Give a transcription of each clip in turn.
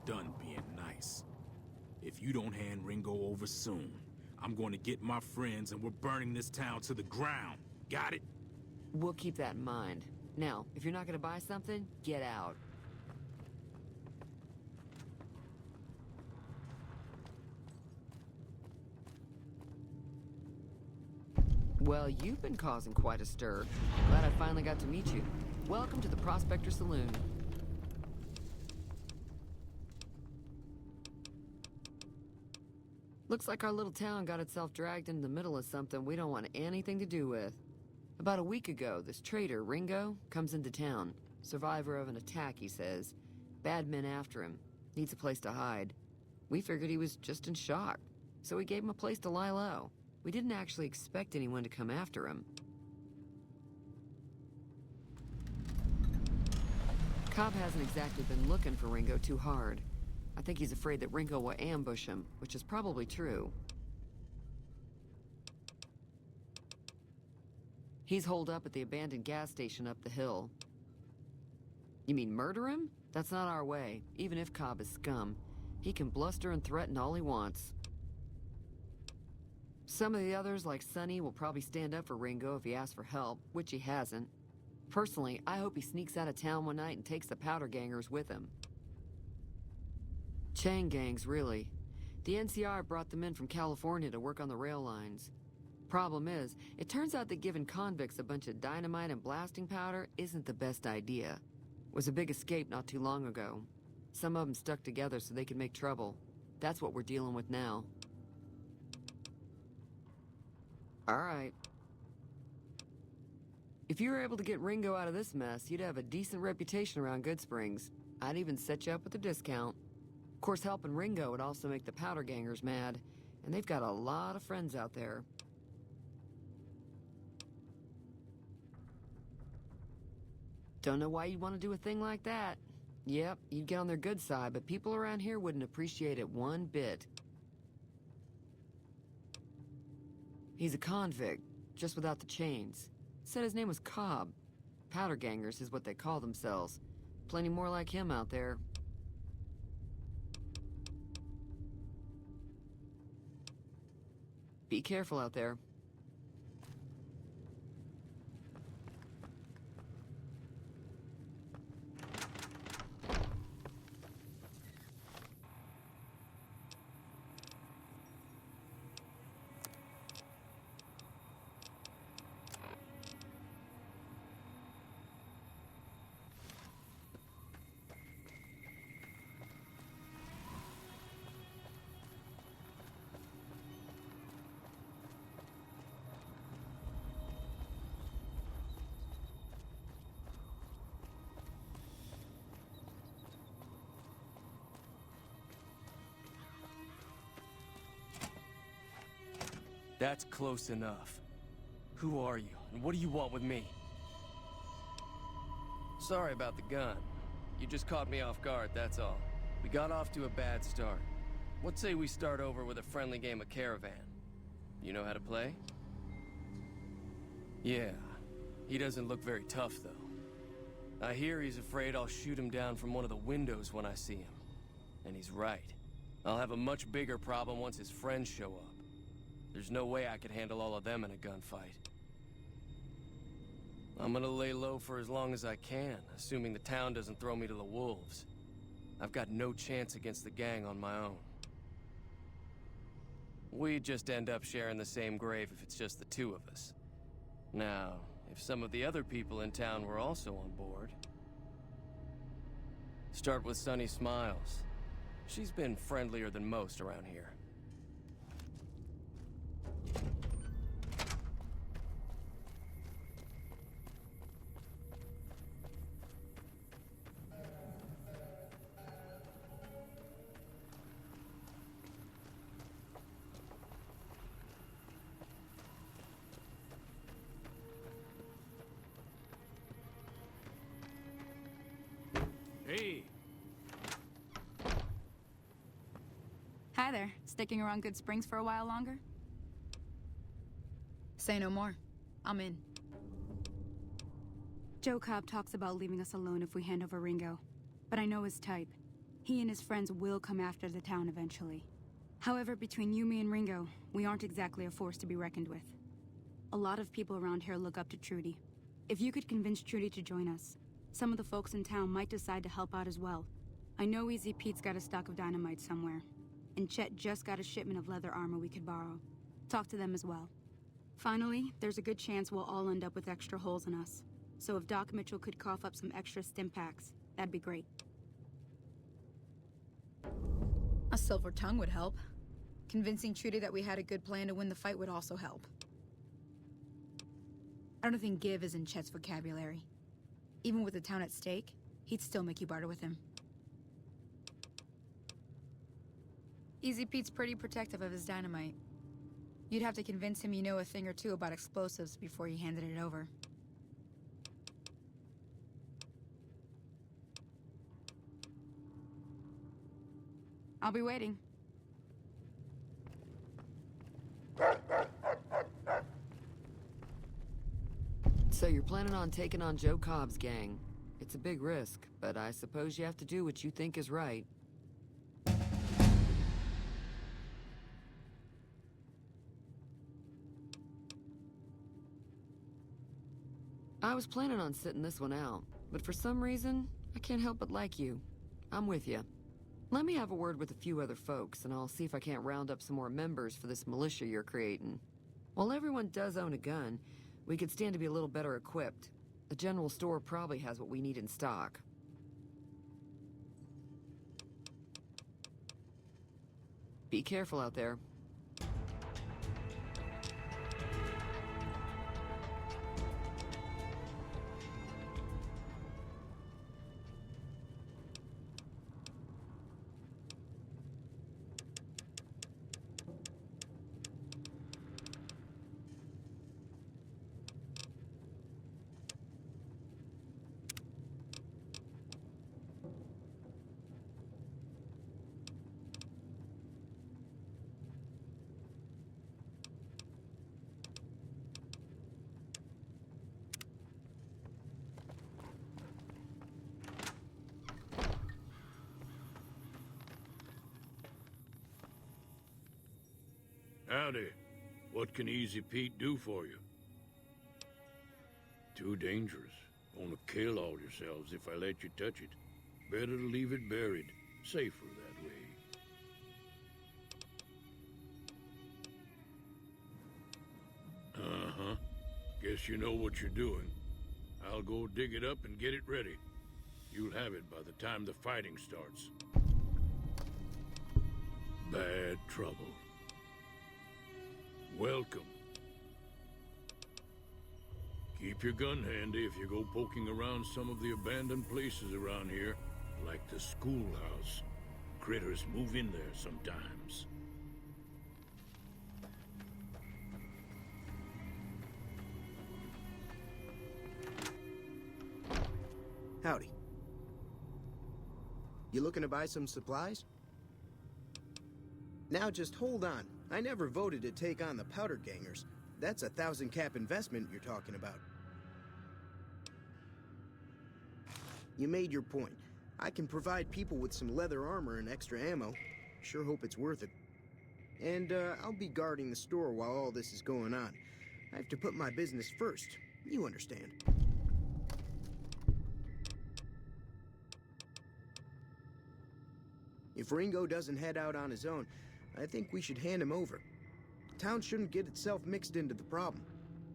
done being nice. If you don't hand Ringo over soon, I'm going to get my friends and we're burning this town to the ground. Got it? We'll keep that in mind. Now, if you're not gonna buy something, get out. Well, you've been causing quite a stir. Glad I finally got to meet you. Welcome to the Prospector Saloon. Looks like our little town got itself dragged into the middle of something we don't want anything to do with. About a week ago, this traitor, Ringo, comes into town. Survivor of an attack, he says. Bad men after him. Needs a place to hide. We figured he was just in shock, so we gave him a place to lie low. We didn't actually expect anyone to come after him. Cobb hasn't exactly been looking for Ringo too hard. I think he's afraid that Ringo will ambush him, which is probably true. He's holed up at the abandoned gas station up the hill. You mean murder him? That's not our way, even if Cobb is scum. He can bluster and threaten all he wants. Some of the others, like Sonny, will probably stand up for Ringo if he asks for help, which he hasn't. Personally, I hope he sneaks out of town one night and takes the powder gangers with him. Chain gangs, really. The NCR brought them in from California to work on the rail lines. Problem is, it turns out that giving convicts a bunch of dynamite and blasting powder isn't the best idea. It was a big escape not too long ago. Some of them stuck together so they could make trouble. That's what we're dealing with now. All right. If you were able to get Ringo out of this mess, you'd have a decent reputation around Goodsprings. I'd even set you up with a discount. Of course, helping Ringo would also make the powder gangers mad, and they've got a lot of friends out there. Don't know why you'd want to do a thing like that. Yep, you'd get on their good side, but people around here wouldn't appreciate it one bit. He's a convict, just without the chains. Said his name was Cobb. Powder gangers is what they call themselves. Plenty more like him out there. Be careful out there. That's close enough. Who are you, and what do you want with me? Sorry about the gun. You just caught me off guard, that's all. We got off to a bad start. What say we start over with a friendly game of Caravan? You know how to play? Yeah. He doesn't look very tough, though. I hear he's afraid I'll shoot him down from one of the windows when I see him. And he's right. I'll have a much bigger problem once his friends show up. There's no way I could handle all of them in a gunfight. I'm gonna lay low for as long as I can, assuming the town doesn't throw me to the wolves. I've got no chance against the gang on my own. We'd just end up sharing the same grave if it's just the two of us. Now, if some of the other people in town were also on board... Start with Sunny Smiles. She's been friendlier than most around here. Hey! Hi there. Sticking around Good Springs for a while longer? Say no more. I'm in. Joe Cobb talks about leaving us alone if we hand over Ringo, but I know his type. He and his friends will come after the town eventually. However, between you, me, and Ringo, we aren't exactly a force to be reckoned with. A lot of people around here look up to Trudy. If you could convince Trudy to join us, some of the folks in town might decide to help out as well. I know Easy Pete's got a stock of dynamite somewhere, and Chet just got a shipment of leather armor we could borrow. Talk to them as well. Finally, there's a good chance we'll all end up with extra holes in us. So if Doc Mitchell could cough up some extra stim packs, that'd be great. A silver tongue would help. Convincing Trudy that we had a good plan to win the fight would also help. I don't think give is in Chet's vocabulary. Even with the town at stake, he'd still make you barter with him. Easy Pete's pretty protective of his dynamite. You'd have to convince him you know a thing or two about explosives before you handed it over. I'll be waiting. So you're planning on taking on Joe Cobb's gang. It's a big risk, but I suppose you have to do what you think is right. I was planning on sitting this one out, but for some reason, I can't help but like you. I'm with you. Let me have a word with a few other folks, and I'll see if I can't round up some more members for this militia you're creating. While everyone does own a gun, we could stand to be a little better equipped. The general store probably has what we need in stock. Be careful out there. Howdy. What can Easy Pete do for you? Too dangerous. Gonna kill all yourselves if I let you touch it. Better to leave it buried. Safer that way. Uh-huh. Guess you know what you're doing. I'll go dig it up and get it ready. You'll have it by the time the fighting starts. Bad trouble. Welcome. Keep your gun handy if you go poking around some of the abandoned places around here, like the schoolhouse. Critters move in there sometimes. Howdy. You looking to buy some supplies? Now just hold on. I never voted to take on the powder gangers. That's a 1,000 cap investment you're talking about. You made your point. I can provide people with some leather armor and extra ammo. Sure hope it's worth it. And I'll be guarding the store while all this is going on. I have to put my business first. You understand. If Ringo doesn't head out on his own, I think we should hand him over. Town shouldn't get itself mixed into the problem.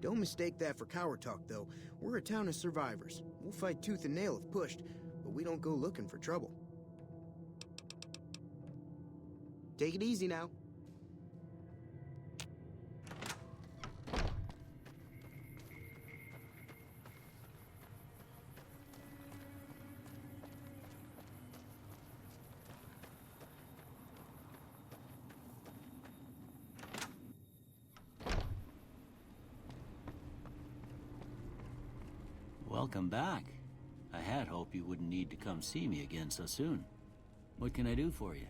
Don't mistake that for coward talk, though. We're a town of survivors. We'll fight tooth and nail if pushed, but we don't go looking for trouble. Take it easy now. Welcome back. I had hoped you wouldn't need to come see me again so soon. What can I do for you?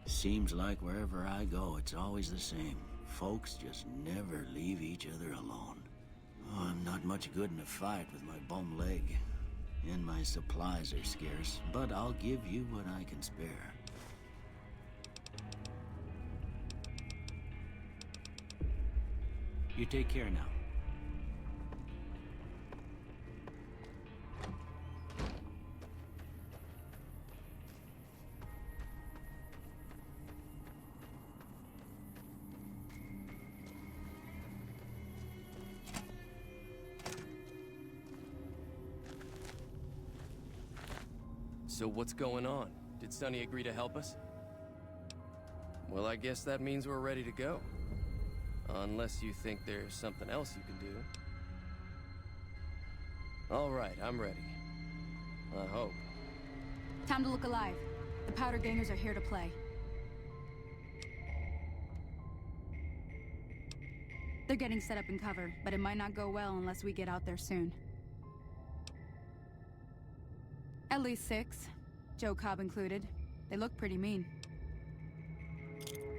Seems like wherever I go, it's always the same. Folks just never leave each other alone. Oh, I'm not much good in a fight with my bum leg. and my supplies are scarce, but I'll give you what I can spare. You take care now. So what's going on? Did Sonny agree to help us? Well, I guess that means we're ready to go. Unless you think there's something else you can do. All right, I'm ready. I hope. Time to look alive. The Powder Gangers are here to play. They're getting set up in cover, but it might not go well unless we get out there soon. At least 6, Joe Cobb included. They look pretty mean.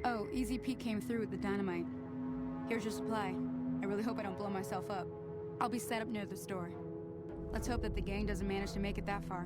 Oh, Easy Pete came through with the dynamite. Here's your supply. I really hope I don't blow myself up. I'll be set up near the store. Let's hope that the gang doesn't manage to make it that far.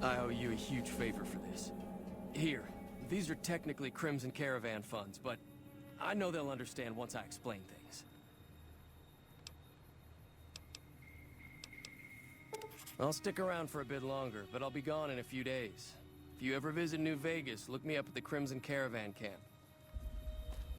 I owe you a huge favor for this. Here, these are technically Crimson Caravan funds, but I know they'll understand once I explain things. I'll stick around for a bit longer, but I'll be gone in a few days. If you ever visit New Vegas, look me up at the Crimson Caravan camp.